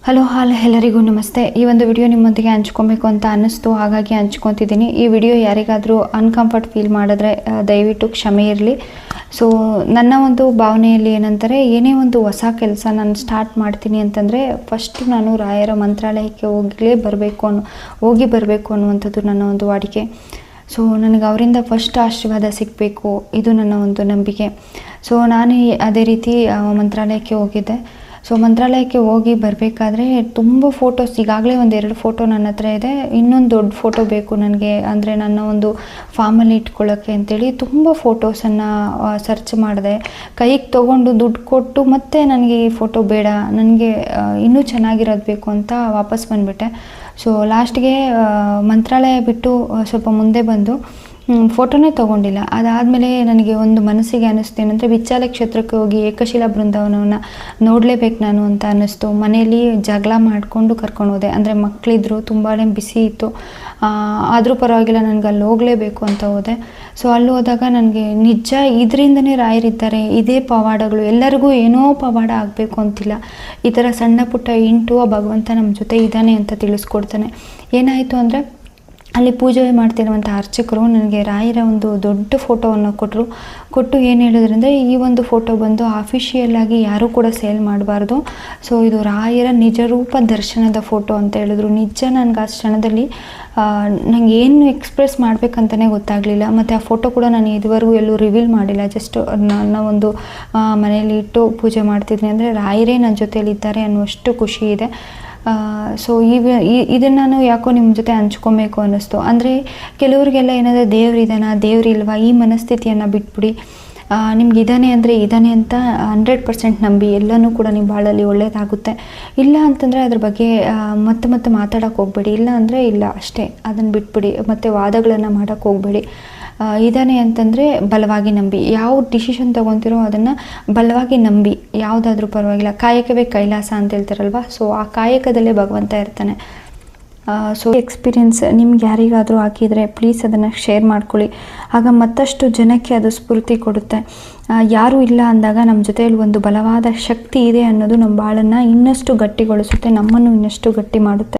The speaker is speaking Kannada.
ಹಲೋ ಎಲ್ಲರಿಗೂ ನಮಸ್ತೆ. ಈ ಒಂದು ವಿಡಿಯೋ ನಿಮ್ಮೊಂದಿಗೆ ಹಂಚ್ಕೊಬೇಕು ಅಂತ ಅನ್ನಿಸ್ತು, ಹಾಗಾಗಿ ಹಂಚ್ಕೊತಿದ್ದೀನಿ. ಈ ವಿಡಿಯೋ ಯಾರಿಗಾದರೂ ಅನ್ಕಂಫರ್ಟ್ ಫೀಲ್ ಮಾಡಿದ್ರೆ ದಯವಿಟ್ಟು ಕ್ಷಮೆ ಇರಲಿ. ಸೊ ನನ್ನ ಒಂದು ಭಾವನೆಯಲ್ಲಿ ಏನಂತಾರೆ, ಏನೇ ಒಂದು ಹೊಸ ಕೆಲಸ ನಾನು ಸ್ಟಾರ್ಟ್ ಮಾಡ್ತೀನಿ ಅಂತಂದರೆ ಫಸ್ಟು ನಾನು ರಾಯರ ಮಂತ್ರಾಲಯಕ್ಕೆ ಹೋಗಿ ಬರಬೇಕು ಅನ್ನುವಂಥದ್ದು ನನ್ನ ಒಂದು ವಾಡಿಕೆ. ಸೊ ನನಗೆ ಅವರಿಂದ ಫಸ್ಟ್ ಆಶೀರ್ವಾದ ಸಿಗಬೇಕು, ಇದು ನನ್ನ ಒಂದು ನಂಬಿಕೆ. ಸೊ ನಾನು ಅದೇ ರೀತಿ ಮಂತ್ರಾಲಯಕ್ಕೆ ಹೋಗಿದ್ದೆ. ಸೊ ಮಂತ್ರಾಲಯಕ್ಕೆ ಹೋಗಿ ಬರಬೇಕಾದ್ರೆ ತುಂಬ ಫೋಟೋಸ್, ಈಗಾಗಲೇ 1-2 ಫೋಟೋ ನನ್ನ ಹತ್ರ ಇದೆ. ಇನ್ನೊಂದು ದೊಡ್ಡ ಫೋಟೋ ಬೇಕು ನನಗೆ, ಅಂದರೆ ನನ್ನ ಒಂದು ಫಾರ್ಮಲ್ಲಿ ಇಟ್ಕೊಳ್ಳೋಕ್ಕೆ ಅಂತೇಳಿ ತುಂಬ ಫೋಟೋಸನ್ನು ಸರ್ಚ್ ಮಾಡಿದೆ. ಕೈಗೆ ತೊಗೊಂಡು ದುಡ್ಡು ಕೊಟ್ಟು ಮತ್ತೆ ನನಗೆ ಈ ಫೋಟೋ ಬೇಡ, ನನಗೆ ಇನ್ನೂ ಚೆನ್ನಾಗಿರೋದು ಬೇಕು ಅಂತ ವಾಪಸ್ ಬಂದುಬಿಟ್ಟೆ. ಸೊ ಲಾಸ್ಟ್ಗೆ ಮಂತ್ರಾಲಯ ಬಿಟ್ಟು ಸ್ವಲ್ಪ ಮುಂದೆ ಬಂದು ಫೋಟೋನೇ ತೊಗೊಂಡಿಲ್ಲ. ಅದಾದಮೇಲೆ ನನಗೆ ಒಂದು ಮನಸ್ಸಿಗೆ ಅನ್ನಿಸ್ತೇನೆಂದರೆ, ವಿಚ್ಚಾಲ ಕ್ಷೇತ್ರಕ್ಕೆ ಹೋಗಿ ಏಕಶಿಲಾ ಬೃಂದಾವನವನ್ನು ನೋಡಲೇಬೇಕು ನಾನು ಅಂತ ಅನ್ನಿಸ್ತು. ಮನೆಯಲ್ಲಿ ಜಗಳ ಮಾಡಿಕೊಂಡು ಕರ್ಕೊಂಡು ಹೋದೆ, ಅಂದರೆ ಮಕ್ಕಳಿದ್ರು, ತುಂಬಾ ಬಿಸಿ ಇತ್ತು. ಆದರೂ ಪರವಾಗಿಲ್ಲ, ನನಗೆ ಅಲ್ಲಿ ಹೋಗಲೇಬೇಕು ಅಂತ ಹೋದೆ. ಸೊ ಅಲ್ಲಿ ಹೋದಾಗ ನನಗೆ ನಿಜ ಇದರಿಂದನೇ ರಾಯರಿದ್ದಾರೆ, ಇದೇ ಪವಾಡಗಳು, ಎಲ್ಲರಿಗೂ ಏನೋ ಪವಾಡ ಆಗಬೇಕು ಅಂತಿಲ್ಲ. ಈ ಥರ ಸಣ್ಣ ಪುಟ್ಟ ಇಂಟು ಆ ಭಗವಂತ ನಮ್ಮ ಜೊತೆ ಇದ್ದಾನೆ ಅಂತ ತಿಳಿಸ್ಕೊಡ್ತಾನೆ. ಏನಾಯಿತು ಅಂದರೆ, ಅಲ್ಲಿ ಪೂಜೆ ಮಾಡ್ತಿರುವಂಥ ಅರ್ಚಕರು ನನಗೆ ರಾಯರ ಒಂದು ದೊಡ್ಡ ಫೋಟೋವನ್ನು ಕೊಟ್ಟು ಏನು ಹೇಳಿದ್ರಂದರೆ, ಈ ಒಂದು ಫೋಟೋ ಬಂದು ಆಫಿಷಿಯಲ್ಲಾಗಿ ಯಾರೂ ಕೂಡ ಸೇಲ್ ಮಾಡಬಾರ್ದು. ಸೊ ಇದು ರಾಯರ ನಿಜರೂಪ ದರ್ಶನದ ಫೋಟೋ ಅಂತ ಹೇಳಿದ್ರು. ನಿಜ ನನಗೆ ಆ ಕ್ಷಣದಲ್ಲಿ ನನಗೆ ಏನು ಎಕ್ಸ್ಪ್ರೆಸ್ ಮಾಡಬೇಕಂತಲೇ ಗೊತ್ತಾಗಲಿಲ್ಲ. ಮತ್ತು ಆ ಫೋಟೋ ಕೂಡ ನಾನು ಇದುವರೆಗೂ ಎಲ್ಲೂ ರಿವೀಲ್ ಮಾಡಿಲ್ಲ. ಜಸ್ಟ್ ನನ್ನ ಒಂದು ಮನೆಯಲ್ಲಿ ಇಟ್ಟು ಪೂಜೆ ಮಾಡ್ತಿದ್ದೀನಿ. ಅಂದರೆ ರಾಯರೇ ನನ್ನ ಜೊತೆಯಲ್ಲಿದ್ದಾರೆ ಅನ್ನುವಷ್ಟು ಖುಷಿ ಇದೆ. ಸೊ ಇದನ್ನು ನಾನು ಯಾಕೋ ನಿಮ್ಮ ಜೊತೆ ಹಂಚ್ಕೊಬೇಕು ಅನ್ನಿಸ್ತು. ಅಂದರೆ ಕೆಲವರಿಗೆಲ್ಲ ಏನಾದರೂ ದೇವರಿಲ್ವಾ ಈ ಮನಸ್ಥಿತಿಯನ್ನು ಬಿಟ್ಬಿಡಿ. ನಿಮ್ಗೆ ಇದ್ದಾನೆ ಅಂದರೆ ಇದ್ದಾನೆ ಅಂತ 100% ನಂಬಿ, ಎಲ್ಲನೂ ಕೂಡ ನಿಮ್ಮ ಬಾಳಲ್ಲಿ ಒಳ್ಳೆಯದಾಗುತ್ತೆ. ಇಲ್ಲ ಅಂತಂದರೆ ಅದ್ರ ಬಗ್ಗೆ ಮತ್ತೆ ಮಾತಾಡೋಕ್ಕೆ ಹೋಗಬೇಡಿ. ಇಲ್ಲ ಅಂದರೆ ಇಲ್ಲ ಅಷ್ಟೇ, ಅದನ್ನು ಬಿಟ್ಬಿಡಿ. ಮತ್ತು ವಾದಗಳನ್ನು ಮಾಡೋಕ್ಕೆ ಹೋಗಬೇಡಿ. ಇದ್ದಾನೆ ಅಂತಂದರೆ ಬಲವಾಗಿ ನಂಬಿ. ಯಾವ ಡಿಸಿಷನ್ ತೊಗೊತಿರೋ ಅದನ್ನು ಬಲವಾಗಿ ನಂಬಿ, ಯಾವುದಾದ್ರೂ ಪರವಾಗಿಲ್ಲ. ಕಾಯಕವೇ ಕೈಲಾಸ ಅಂತ ಹೇಳ್ತಾರಲ್ವ, ಸೊ ಆ ಕಾಯಕದಲ್ಲೇ ಭಗವಂತ ಇರ್ತಾನೆ. ಸೊ ಎಕ್ಸ್ಪೀರಿಯೆನ್ಸ್ ನಿಮ್ಗೆ ಯಾರಿಗಾದರೂ ಹಾಕಿದರೆ ಪ್ಲೀಸ್ ಅದನ್ನು ಶೇರ್ ಮಾಡ್ಕೊಳ್ಳಿ. ಆಗ ಮತ್ತಷ್ಟು ಜನಕ್ಕೆ ಅದು ಸ್ಫೂರ್ತಿ ಕೊಡುತ್ತೆ. ಯಾರೂ ಇಲ್ಲ ಅಂದಾಗ ನಮ್ಮ ಜೊತೆಯಲ್ಲಿ ಒಂದು ಬಲವಾದ ಶಕ್ತಿ ಇದೆ ಅನ್ನೋದು ನಮ್ಮ ಬಾಳನ್ನು ಇನ್ನಷ್ಟು ಗಟ್ಟಿಗೊಳಿಸುತ್ತೆ, ನಮ್ಮನ್ನು ಇನ್ನಷ್ಟು ಗಟ್ಟಿ ಮಾಡುತ್ತೆ.